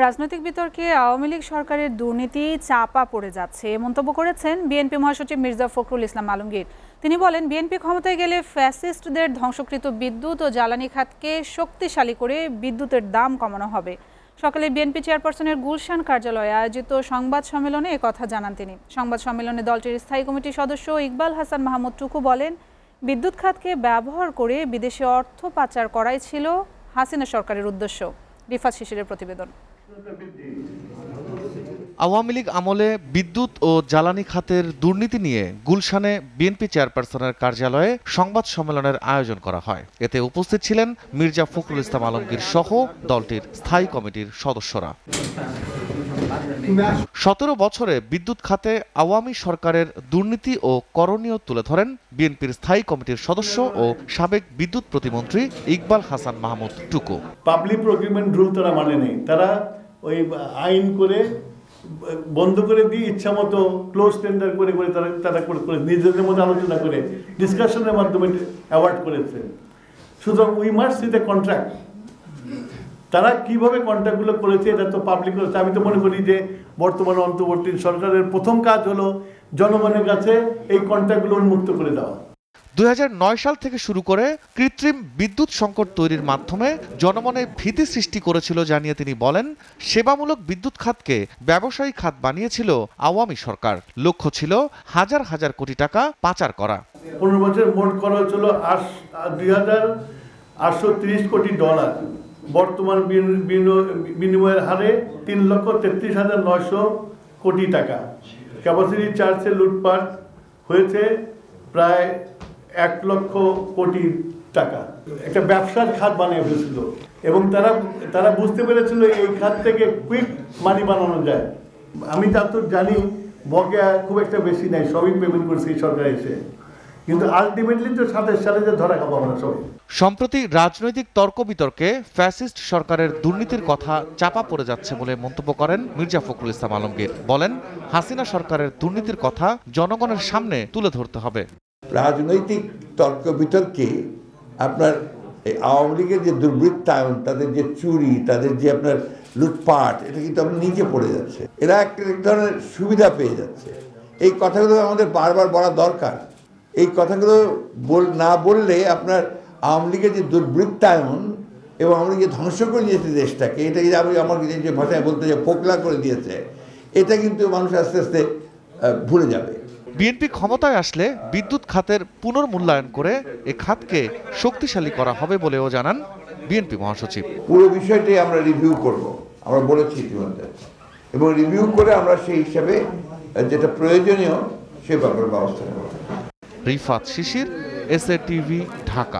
রাজনৈতিক বিতর্কে আওয়ামী লীগ সরকারের দুর্নীতি চাপা পড়ে যাচ্ছে মন্তব্য করেছেন বিএনপি মহাসচিব মির্জা ফখরুল ইসলাম আলমগীর। তিনি বলেন, বিএনপি ক্ষমতায় গেলে ফ্যাসিস্টদের ধ্বংসকৃত বিদ্যুৎ ও জ্বালানি খাতকে শক্তিশালী করে বিদ্যুতের দাম কমানো হবে। সকালে বিএনপি চেয়ারপারসনের গুলশান কার্যালয়ে আয়োজিত সংবাদ সম্মেলনে একথা জানান তিনি। সংবাদ সম্মেলনে দলটির স্থায়ী কমিটির সদস্য ইকবাল হাসান মাহমুদ টুকু বলেন, বিদ্যুৎ খাতকে ব্যবহার করে বিদেশে অর্থ পাচার করাই ছিল হাসিনা সরকারের উদ্দেশ্য। রিফাত শিশিরের প্রতিবেদন। আওয়ামী লীগ আমলে বিদ্যুৎ ও জ্বালানি খাতের দুর্নীতি নিয়ে গুলশানে বিএনপি চেয়ারপারসনের কার্যালয়ে সংবাদ সম্মেলনের আয়োজন করা হয়। এতে উপস্থিত ছিলেন মির্জা ফখরুল ইসলাম আলমগীর সহ দলটির স্থায়ী কমিটির সদস্যরা। 17 বছরে বিদ্যুৎ খাতে আওয়ামী সরকারের দুর্নীতি ও করণীয় তুলে ধরেন বিএনপির স্থায়ী কমিটির সদস্য ও সাবেক বিদ্যুৎ প্রতিমন্ত্রী ইকবাল হাসান মাহমুদ টুকু। পাবলিক প্রকিউরমেন্ট রুল তারা মানে নেই, তারা ওই আইন করে বন্ধ করে দিয়ে ইচ্ছা মতো ক্লোজ টেন্ডার করে তারা করে নিজেদের মধ্যে আলোচনা করে ডিসকাশনের মাধ্যমে অ্যাওয়ার্ড করেছে। সুতরাং we must C the contract. তারা কিভাবে কন্ট্রাক্টগুলো করেছে এটা তো পাবলিক করেছে। আমি তো মনে করি যে বর্তমান অন্তর্বর্তী সরকারের প্রথম কাজ হলো জনগণের কাছে এই কন্ট্রাক্টগুলো উন্মুক্ত করে দেওয়া। 2009 সাল থেকে শুরু করে কৃত্রিম বিদ্যুৎ সংকট তৈরির মাধ্যমে জনমনে ভীতি সৃষ্টি করেছিল জানিয়ে তিনি বলেন, সেবামূলক বিদ্যুৎ খাতকে ব্যবসায়ী খাত বানিয়েছিল আওয়ামী সরকার। লক্ষ্য ছিল হাজার হাজার কোটি টাকা পাচার করা। 15 বছর মোট খরচ হলো 2830 কোটি ডলার। বর্তমান বিনিময়ের হারে 3,33,900 কোটি টাকা। ক্যাপাসিটি চার্জে লুটপাট হয়েছে প্রায় 1 লক্ষ কোটি টাকা। একটা ব্যবসার খাত বানিয়ে ফেলেছিল এবং তারা বুঝতে পেরেছিল এই খাত থেকে কুইক মানি বানানো যায়। আমি তা তো জানি বকেয়া খুব একটা বেশি নাই, সবই পেমেন্ট করছে এই সরকার এসে, কিন্তু আলটিমেটলি তো 27 সালে যে ধরা খাবো আমরা সবাই। সম্প্রতি রাজনৈতিক তর্ক বিতর্কে ফ্যাসিস্ট সরকারের দুর্নীতির কথা চাপা পড়ে যাচ্ছে বলে মন্তব্য করেন মির্জা ফখরুল ইসলাম আলমগীর। বলেন, হাসিনা সরকারের দুর্নীতির কথা জনগণের সামনে তুলে ধরতে হবে। রাজনৈতিক তর্ক বিতর্কে আপনার আওয়ামী লীগের যে দুর্বৃত্তায়ন, তাদের যে চুরি, তাদের যে আপনার লুটপাট, এটা কিন্তু আপনার নিচে পড়ে যাচ্ছে। এরা এক ধরনের সুবিধা পেয়ে যাচ্ছে। এই কথাগুলো আমাদের বারবার বলা দরকার। এই কথাগুলো না বললে আপনার আওয়ামী লীগের যে দুর্বৃত্তায়ন এবং আওয়ামী লীগ ধ্বংস করে দিয়েছে দেশটাকে, এটা আমার যে ভাষায় বলতে যে পোকলা করে দিয়েছে, এটা কিন্তু মানুষ আস্তে আস্তে ভুলে যাবে। বিএনপি ক্ষমতায় আসলে বিদ্যুৎ খাতের পুনর্মূল্যায়ন করে এ খাতকে শক্তিশালী করা হবে বলেও জানান বিএনপি মহাসচিব। পুরো বিষয়টি আমরা রিভিউ করব, আমরা বলেছি ইতিমধ্যে, এবং রিভিউ করে আমরা সেই হিসাবে যেটা প্রয়োজনীয় সে ব্যাপারে ব্যবস্থা নেব। রিফাত শিশির, SA TV, ঢাকা।